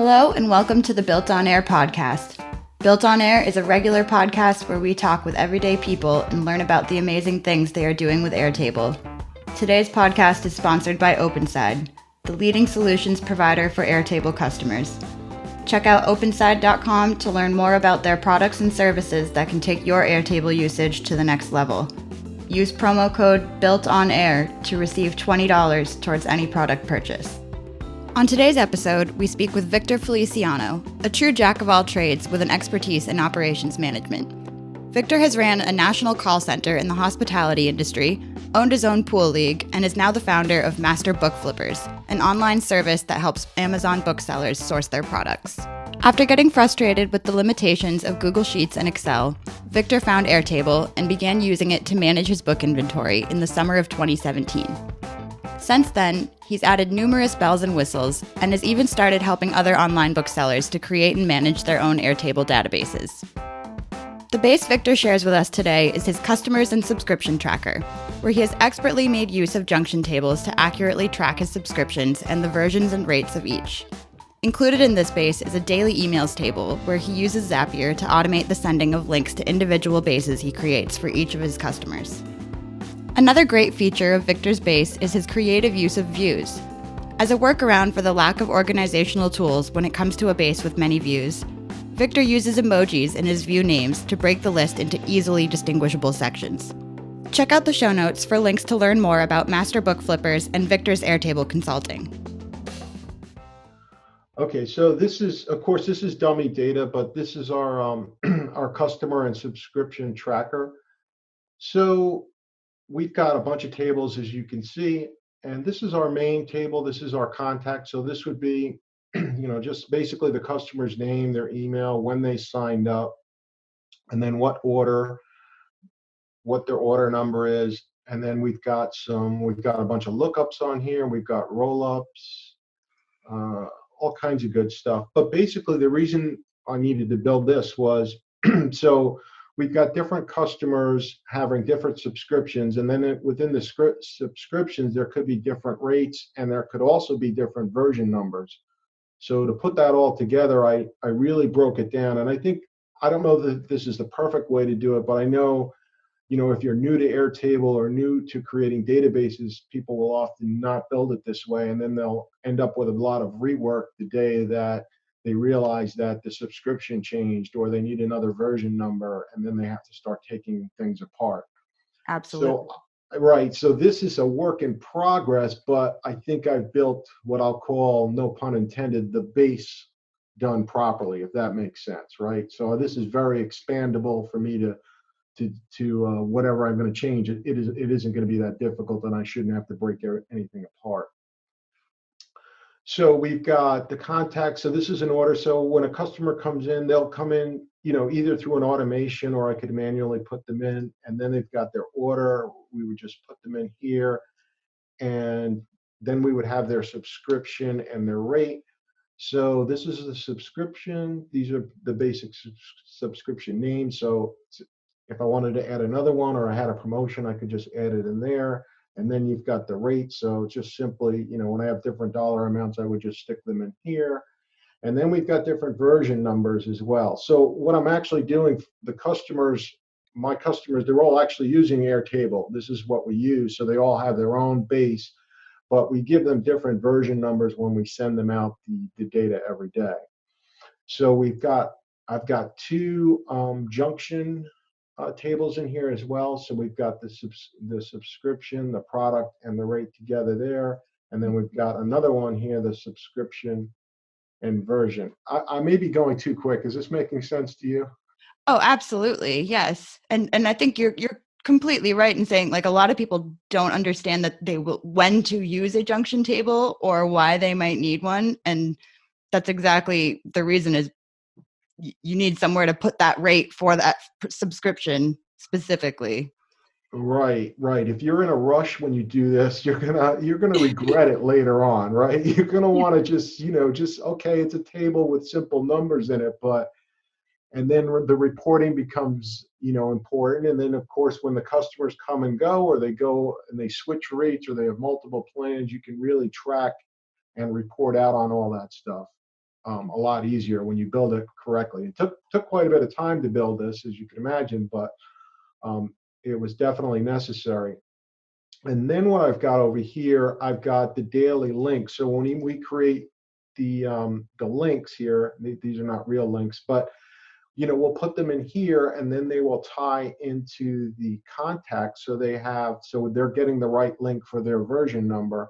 Hello and welcome to the BuiltOnAir podcast. BuiltOnAir is a regular podcast where we talk with everyday people and learn about the amazing things they are doing with Airtable. Today's podcast is sponsored by OpenSide, the leading solutions provider for Airtable customers. Check out openside.com to learn more about their products and services that can take your Airtable usage to the next level. Use promo code BuiltOnAir to receive $20 towards any product purchase. On today's episode, we speak with Victor Feliciano, a true jack of all trades with an expertise in operations management. Victor has ran a national call center in the hospitality industry, owned his own pool league, and is now the founder of Master Book Flippers, an online service that helps Amazon booksellers source their products. After getting frustrated with the limitations of Google Sheets and Excel, Victor found Airtable and began using it to manage his book inventory in the summer of 2017. Since then, he's added numerous bells and whistles and has even started helping other online booksellers to create and manage their own Airtable databases. The base Victor shares with us today is his customers and subscription tracker, where he has expertly made use of junction tables to accurately track his subscriptions and the versions and rates of each. Included in this base is a daily emails table where he uses Zapier to automate the sending of links to individual bases he creates for each of his customers. Another great feature of Victor's base is his creative use of views. As a workaround for the lack of organizational tools when it comes to a base with many views, Victor uses emojis in his view names to break the list into easily distinguishable sections. Check out the show notes for links to learn more about Master Book Flippers and Victor's Airtable consulting. Okay, so this is, of course, this is dummy data, but this is our our customer and subscription tracker. So we've got a bunch of tables, as you can see, and this is our main table. This is our contact. So this would be, just basically the customer's name, their email, when they signed up, and then what order, what their order number is. And then we've got a bunch of lookups on here. We've got roll-ups, all kinds of good stuff. But basically the reason I needed to build this was, so we've got different customers having different subscriptions, and then within the subscriptions, there could be different rates, and there could also be different version numbers. So to put that all together, I really broke it down, and I don't know that this is the perfect way to do it, but I know, if you're new to Airtable or new to creating databases, people will often not build it this way, and then they'll end up with a lot of rework the day that they realize that the subscription changed or they need another version number, and then they have to start taking things apart. Absolutely. So this is a work in progress, but I think I've built what I'll call, no pun intended, the base done properly, if that makes sense, right? So this is very expandable for me to whatever I'm going to change. It isn't going to be that difficult, and I shouldn't have to break anything apart. So we've got the contact. So this is an order. So when a customer comes in, they'll come in, either through an automation or I could manually put them in, and then they've got their order. We would just put them in here, and then we would have their subscription and their rate. So this is the subscription. These are the basic subscription names. So if I wanted to add another one or I had a promotion, I could just add it in there. And then you've got the rate. So just simply, when I have different dollar amounts, I would just stick them in here. And then we've got different version numbers as well. So what I'm actually doing, my customers, they're all actually using Airtable. This is what we use. So they all have their own base, but we give them different version numbers when we send them out the data every day. So I've got two junction tables in here as well. So we've got the subscription, the product, and the rate together there. And then we've got another one here, the subscription and version. I may be going too quick. Is this making sense to you? Oh, absolutely. Yes. And I think you're completely right in saying, like, a lot of people don't understand that when to use a junction table or why they might need one. And that's exactly the reason is you need somewhere to put that rate for that subscription specifically. Right. If you're in a rush when you do this, you're gonna regret it later on, right? You're gonna want to just okay, it's a table with simple numbers in it, and then the reporting becomes important. And then of course, when the customers come and go, or they go and they switch rates, or they have multiple plans, you can really track and report out on all that stuff. a lot easier when you build it correctly. It took quite a bit of time to build this, as you can imagine, but it was definitely necessary. And then what I've got over here, I've got the daily links. So when we create the links here, these are not real links, but we'll put them in here, and then they will tie into the contact, so they're getting the right link for their version number.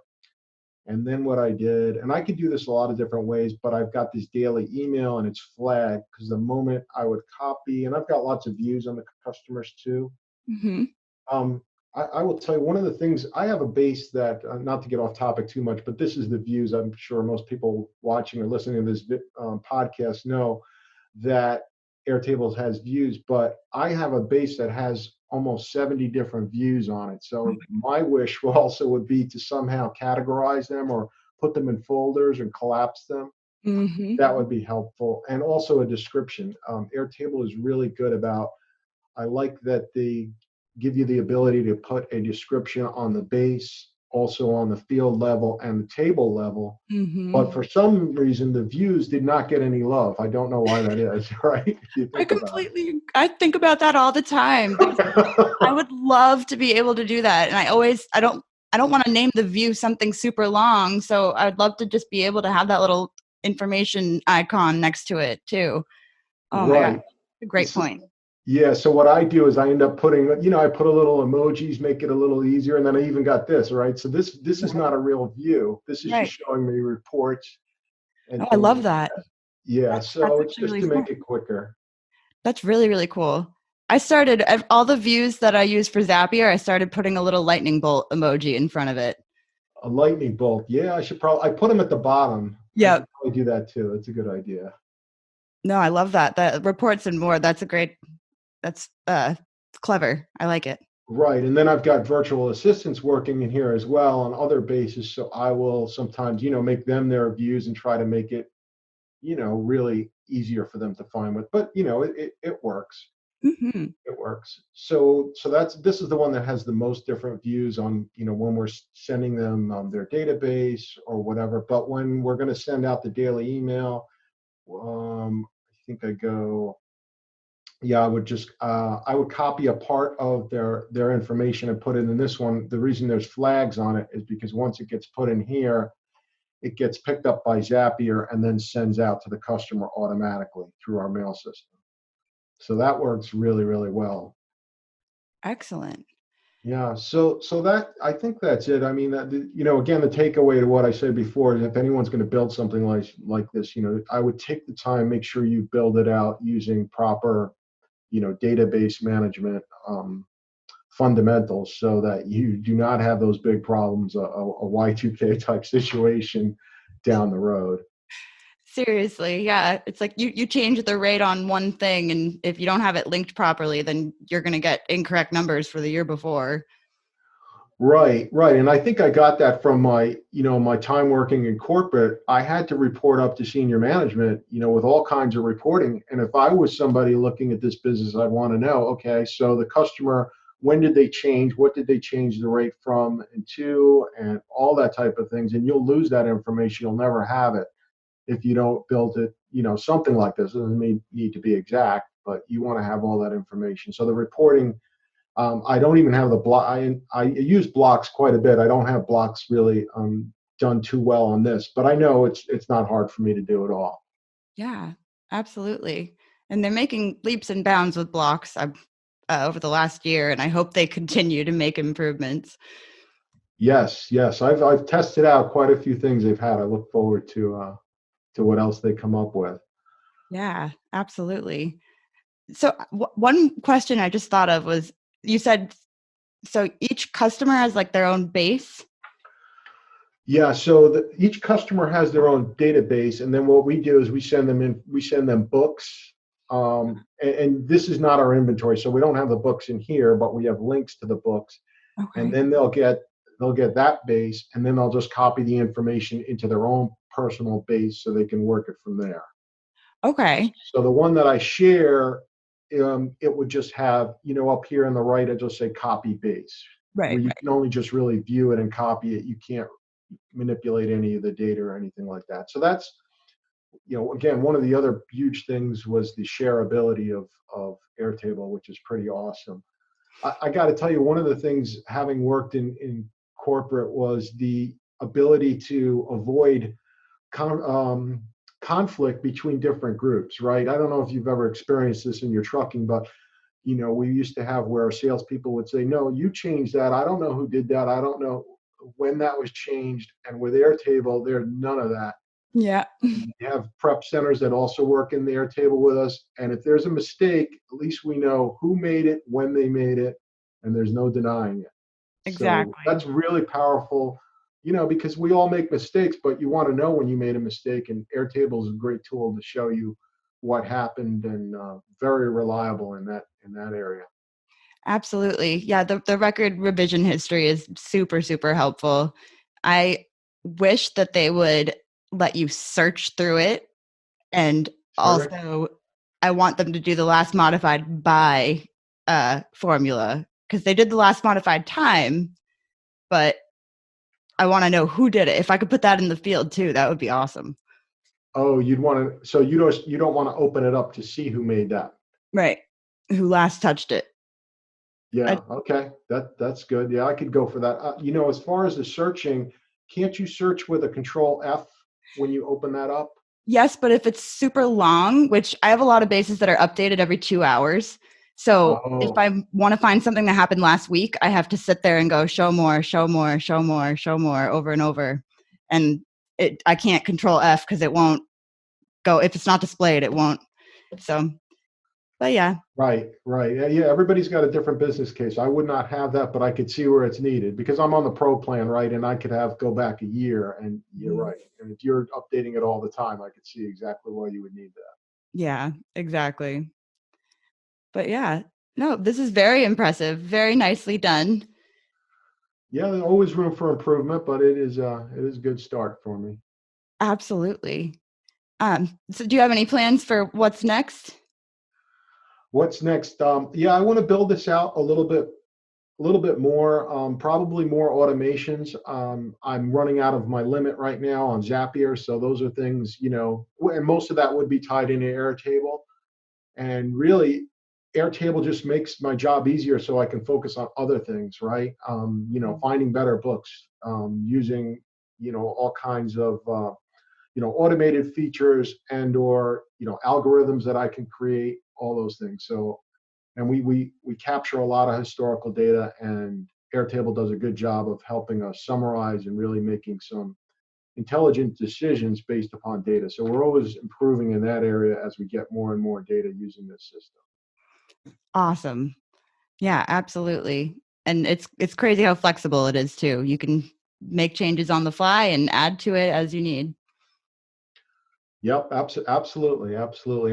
And then what I did, and I could do this a lot of different ways, but I've got this daily email and it's flagged, because the moment I would copy, and I've got lots of views on the customers too. Mm-hmm. I will tell you, one of the things, I have a base that, not to get off topic too much, but this is the views. I'm sure most people watching or listening to this podcast know that Airtable has views, but I have a base that has almost 70 different views on it. So my wish also would be to somehow categorize them or put them in folders and collapse them. Mm-hmm. That would be helpful. And also a description. Airtable is really good about, I like that they give you the ability to put a description on the base, also on the field level and the table level. Mm-hmm. But for some reason, the views did not get any love. I don't know why that is, right? I think about that all the time. I would love to be able to do that. And I don't want to name the view something super long. So I'd love to just be able to have that little information icon next to it too. Oh my God. A great point. Yeah, so what I do is I end up putting, I put a little emojis, make it a little easier, and then I even got this, right? So this is not a real view. This is just showing me reports. And I love that. Yeah, so it's just to make it quicker. That's really, really cool. I started, all the views that I use for Zapier, I started putting a little lightning bolt emoji in front of it. A lightning bolt. Yeah, I put them at the bottom. Yeah. I do that too. It's a good idea. No, I love that. The reports and more, that's clever. I like it. Right. And then I've got virtual assistants working in here as well on other bases. So I will sometimes, make them their views and try to make it, really easier for them to find with. But, it works. Mm-hmm. It works. So this is the one that has the most different views on, when we're sending them their database or whatever. But when we're going to send out the daily email, I think I would copy a part of their information and put it in this one. The reason there's flags on it is because once it gets put in here, it gets picked up by Zapier and then sends out to the customer automatically through our mail system. So that works really, really well. Excellent. Yeah. So that, I think that's it. I mean, again, the takeaway to what I said before is, if anyone's going to build something like this, I would take the time, make sure you build it out using proper, database management fundamentals, so that you do not have those big problems, a Y2K type situation down the road. Seriously, yeah. It's like you change the rate on one thing, and if you don't have it linked properly, then you're going to get incorrect numbers for the year before. Right. And I think I got that from my time working in corporate. I had to report up to senior management, with all kinds of reporting. And if I was somebody looking at this business, I'd want to know, okay, so the customer, when did they change? What did they change the rate from and to, and all that type of things. And you'll lose that information. You'll never have it if you don't build it, something like this. It doesn't need to be exact, but you want to have all that information. So the reporting, I don't even have the block. I use blocks quite a bit. I don't have blocks really done too well on this, but I know it's not hard for me to do it all. Yeah, absolutely. And they're making leaps and bounds with blocks over the last year, and I hope they continue to make improvements. Yes. I've tested out quite a few things they've had. I look forward to what else they come up with. Yeah, absolutely. So one question I just thought of was, you said, so each customer has like their own base? Yeah, so each customer has their own database, and then what we do is we send them books, and this is not our inventory, so we don't have the books in here, but we have links to the books. Okay. And then they'll get that base, and then they'll just copy the information into their own personal base so they can work it from there. Okay. So the one that I share, it would just have, up here on the right, it'll just say copy base. Right. Where you can only just really view it and copy it. You can't manipulate any of the data or anything like that. So that's again, one of the other huge things was the shareability of Airtable, which is pretty awesome. I got to tell you, one of the things, having worked in corporate, was the ability to avoid conflict between different groups, right? I don't know if you've ever experienced this in your trucking, but we used to have where salespeople would say, "No, you changed that. I don't know who did that. I don't know when that was changed." And with Airtable, there's none of that. Yeah. We have prep centers that also work in the Airtable with us. And if there's a mistake, at least we know who made it, when they made it, and there's no denying it. Exactly. So that's really powerful, because we all make mistakes, but you want to know when you made a mistake. And Airtable is a great tool to show you what happened, and very reliable in that area. Absolutely. Yeah, the record revision history is super, super helpful. I wish that they would let you search through it. And also, I want them to do the last modified by formula, because they did the last modified time, but I want to know who did it. If I could put that in the field too, that would be awesome. Oh, you'd want to, so you don't want to open it up to see who made that. Right. Who last touched it. Yeah. Okay. That's good. Yeah, I could go for that. As far as the searching, can't you search with a Control F when you open that up? Yes, but if it's super long, which I have a lot of bases that are updated every 2 hours. So if I want to find something that happened last week, I have to sit there and go show more, show more, show more, show more over and over. And I can't Control F because it won't go. If it's not displayed, it won't. So, but yeah. Right. Yeah, everybody's got a different business case. I would not have that, but I could see where it's needed because I'm on the pro plan, right? And I could go back a year, and you're right. And if you're updating it all the time, I could see exactly why you would need that. Yeah, exactly. But yeah, no, this is very impressive. Very nicely done. Yeah, there's always room for improvement, but it is a good start for me. Absolutely. So do you have any plans for what's next? What's next? Yeah, I want to build this out a little bit more, probably more automations. I'm running out of my limit right now on Zapier. So those are things, and most of that would be tied into Airtable. And really, Airtable just makes my job easier so I can focus on other things, right? Finding better books, using, all kinds of, automated features or algorithms that I can create, all those things. So, and we capture a lot of historical data, and Airtable does a good job of helping us summarize and really making some intelligent decisions based upon data. So we're always improving in that area as we get more and more data using this system. Awesome. Yeah, absolutely. And it's crazy how flexible it is too. You can make changes on the fly and add to it as you need. Yep, absolutely.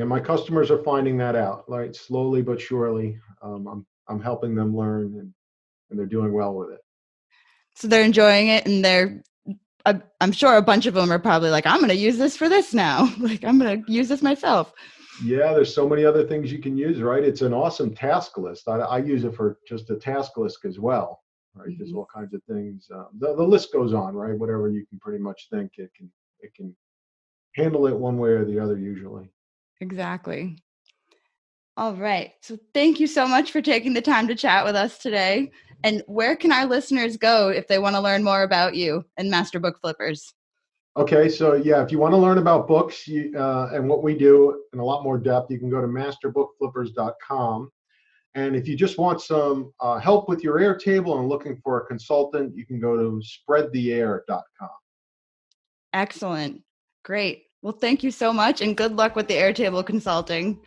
And my customers are finding that out, right? Slowly but surely. I'm helping them learn, and they're doing well with it. So they're enjoying it, and I'm sure a bunch of them are probably like, I'm going to use this for this now. Like, I'm going to use this myself. Yeah, there's so many other things you can use, right? It's an awesome task list. I use it for just a task list as well, right? Mm-hmm. There's all kinds of things. The list goes on, right? Whatever you can pretty much think, it can handle it one way or the other usually. Exactly. All right. So thank you so much for taking the time to chat with us today. And where can our listeners go if they want to learn more about you and Master Book Flippers? Okay, so yeah, if you want to learn about books and what we do in a lot more depth, you can go to masterbookflippers.com. And if you just want some help with your Airtable and looking for a consultant, you can go to spreadtheair.com. Excellent. Great. Well, thank you so much, and good luck with the Airtable consulting.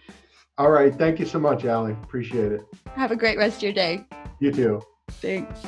All right. Thank you so much, Allie. Appreciate it. Have a great rest of your day. You too. Thanks.